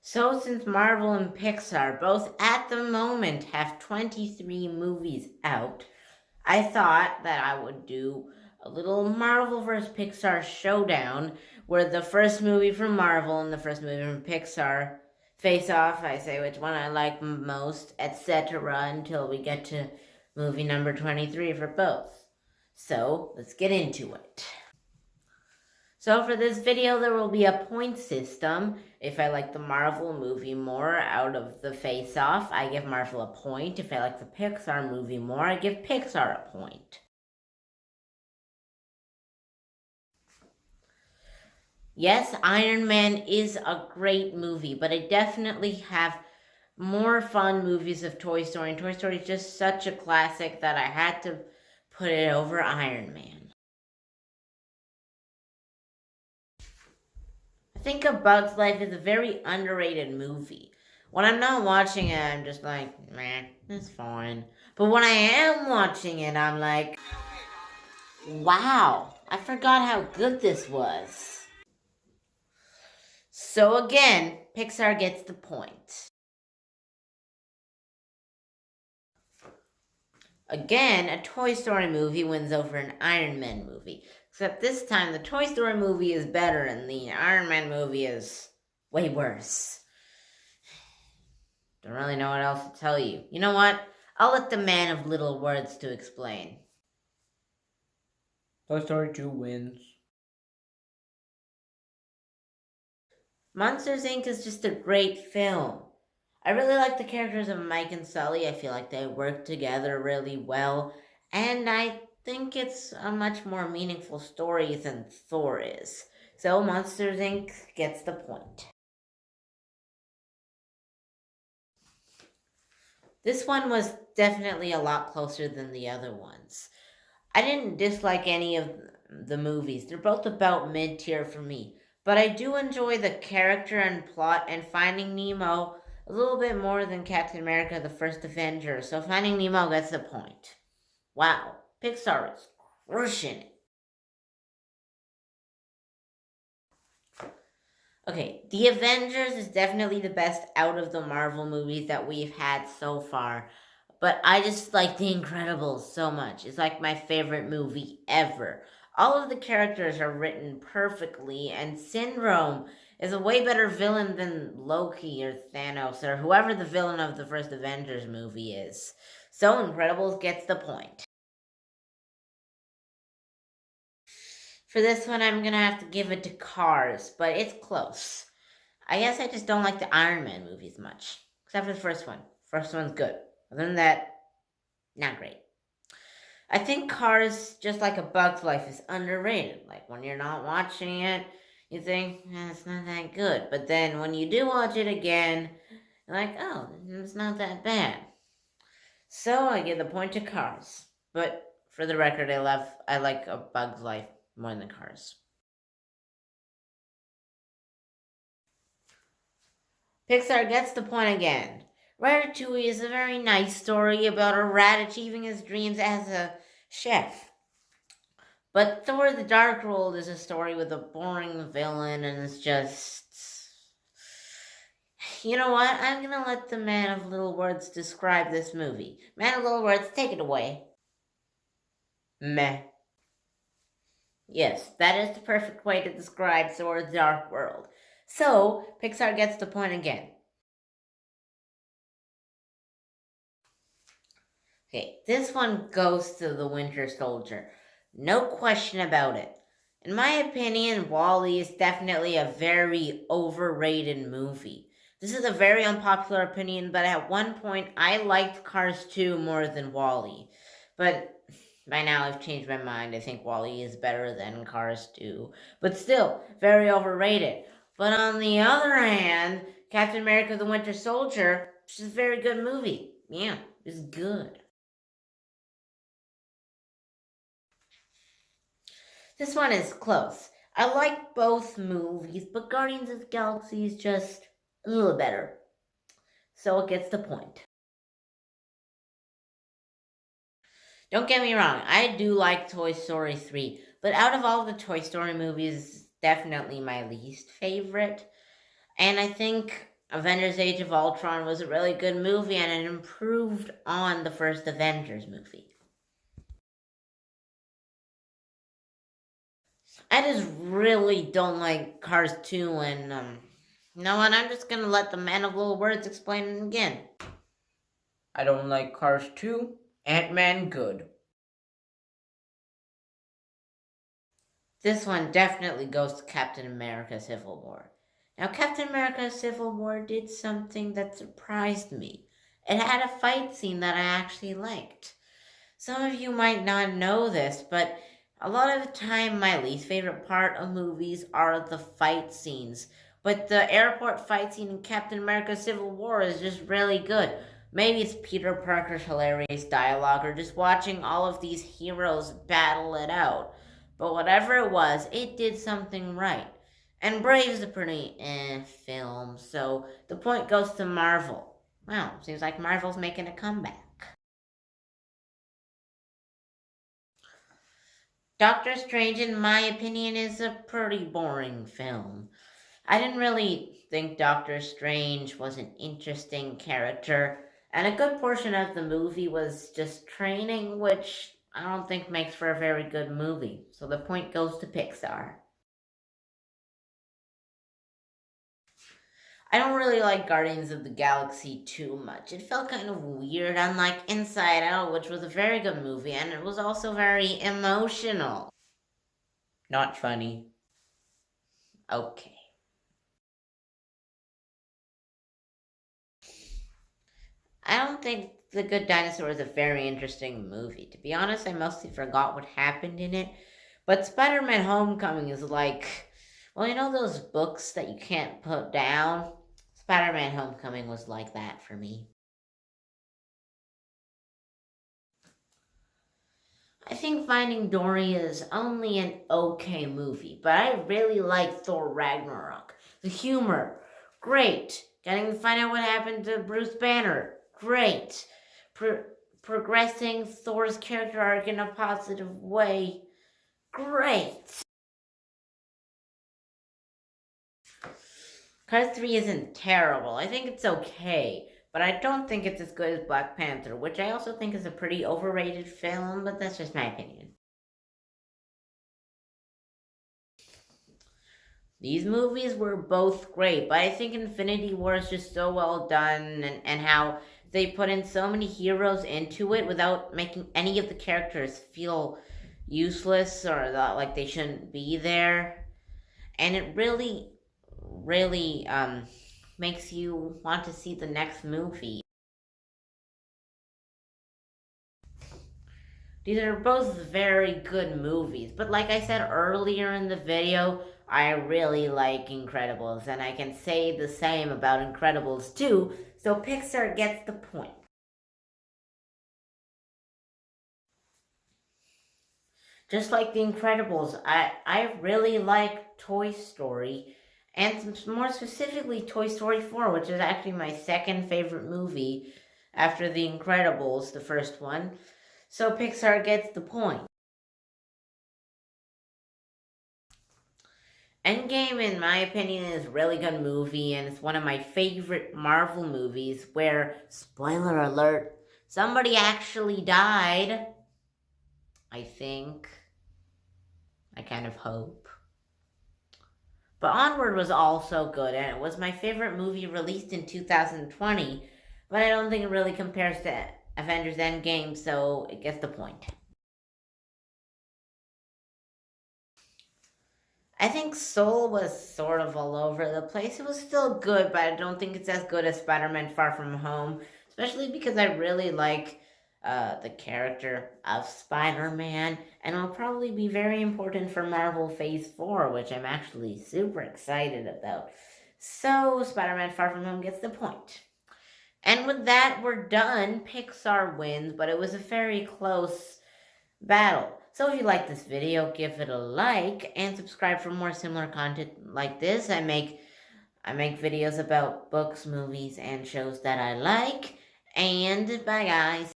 So, since Marvel and Pixar both at the moment have 23 movies out, I thought that I would do a little Marvel vs. Pixar showdown where the first movie from Marvel and the first movie from Pixar face off. I say which one I like most, etc., until we get to movie number 23 for both. So, let's get into it. So for this video, there will be a point system. If I like the Marvel movie more out of the face-off, I give Marvel a point. If I like the Pixar movie more, I give Pixar a point. Yes, Iron Man is a great movie, but I definitely have more fun movies of Toy Story, and Toy Story is just such a classic that I had to put it over Iron Man. I think A Bug's Life is a very underrated movie. When I'm not watching it, I'm just like, meh, it's fine. But when I am watching it, I'm like, wow, I forgot how good this was. So again, Pixar gets the point. Again, a Toy Story movie wins over an Iron Man movie. Except this time, the Toy Story movie is better and the Iron Man movie is way worse. Don't really know what else to tell you. You know what? I'll let the man of little words to explain. Toy Story 2 wins. Monsters, Inc. is just a great film. I really like the characters of Mike and Sully. I feel like they work together really well. And I think it's a much more meaningful story than Thor is. So Monsters, Inc. gets the point. This one was definitely a lot closer than the other ones. I didn't dislike any of the movies. They're both about mid-tier for me. But I do enjoy the character and plot and Finding Nemo a little bit more than Captain America, the first Avenger. So Finding Nemo gets the point. Wow, Pixar is crushing it. Okay, The Avengers is definitely the best out of the Marvel movies that we've had so far. But I just like The Incredibles so much. It's like my favorite movie ever. All of the characters are written perfectly, and Syndrome is a way better villain than Loki or Thanos or whoever the villain of the first Avengers movie is. So Incredibles gets the point. For this one, I'm gonna have to give it to Cars, but it's close. I guess I just don't like the Iron Man movies much. Except for the first one. First one's good. Other than that, not great. I think Cars, just like A Bug's Life, is underrated. Like, when you're not watching it, you think, it's not that good. But then when you do watch it again, you're like, oh, it's not that bad. So I give the point to Cars. But for the record, I like A Bug's Life more than Cars. Pixar gets the point again. Ratatouille is a very nice story about a rat achieving his dreams as a chef. But Thor the Dark World is a story with a boring villain, and it's just. You know what? I'm gonna let the man of little words describe this movie. Man of little words, take it away. Meh. Yes, that is the perfect way to describe Thor the Dark World. So, Pixar gets the point again. Okay, this one goes to the Winter Soldier. No question about it. In my opinion, WALL-E is definitely a very overrated movie. This is a very unpopular opinion, but at one point I liked Cars 2 more than WALL-E. But by now I've changed my mind. I think WALL-E is better than Cars 2. But still, very overrated. But on the other hand, Captain America the Winter Soldier is a very good movie. Yeah, it's good. This one is close. I like both movies, but Guardians of the Galaxy is just a little better. So it gets the point. Don't get me wrong, I do like Toy Story 3, but out of all the Toy Story movies, it's definitely my least favorite. And I think Avengers Age of Ultron was a really good movie and it improved on the first Avengers movie. I just really don't like Cars 2 and, you know what, I'm just gonna let the man of little words explain it again. I don't like Cars 2, Ant-Man good. This one definitely goes to Captain America Civil War. Now, Captain America Civil War did something that surprised me. It had a fight scene that I actually liked. Some of you might not know this, but a lot of the time my least favorite part of movies are the fight scenes. But the airport fight scene in Captain America Civil War is just really good. Maybe it's Peter Parker's hilarious dialogue or just watching all of these heroes battle it out. But whatever it was, it did something right. And Brave's a pretty film, so the point goes to Marvel. Well, seems like Marvel's making a comeback. Doctor Strange, in my opinion, is a pretty boring film. I didn't really think Doctor Strange was an interesting character, and a good portion of the movie was just training, which I don't think makes for a very good movie. So the point goes to Pixar. I don't really like Guardians of the Galaxy too much. It felt kind of weird, unlike Inside Out, which was a very good movie, and it was also very emotional. Not funny. Okay. I don't think The Good Dinosaur is a very interesting movie. To be honest, I mostly forgot what happened in it. But Spider-Man Homecoming is like, well, you know those books that you can't put down? Spider-Man Homecoming was like that for me. I think Finding Dory is only an okay movie, but I really like Thor Ragnarok. The humor, great. Getting to find out what happened to Bruce Banner, great. Pro- Progressing Thor's character arc in a positive way, great. Cars 3 isn't terrible. I think it's okay, but I don't think it's as good as Black Panther, which I also think is a pretty overrated film, but that's just my opinion. These movies were both great, but I think Infinity War is just so well done and how they put in so many heroes into it without making any of the characters feel useless or like they shouldn't be there. And it really makes you want to see the next movie. These are both very good movies, but like I said earlier in the video, I really like Incredibles, and I can say the same about Incredibles 2, so Pixar gets the point. Just like The Incredibles, I really like Toy Story, and more specifically Toy Story 4, which is actually my second favorite movie after The Incredibles, the first one. So Pixar gets the point. Endgame, in my opinion, is a really good movie, and it's one of my favorite Marvel movies where, spoiler alert, somebody actually died. I think. I kind of hope. But Onward was also good, and it was my favorite movie released in 2020, but I don't think it really compares to Avengers Endgame, so it gets the point. I think Soul was sort of all over the place. It was still good, but I don't think it's as good as Spider-Man Far From Home, especially because I really like the character of Spider-Man, and it'll probably be very important for Marvel Phase 4, which I'm actually super excited about. So, Spider-Man Far From Home gets the point. And with that, we're done. Pixar wins, but it was a very close battle. So if you like this video, give it a like and subscribe for more similar content like this. I make videos about books, movies, and shows that I like. And bye guys.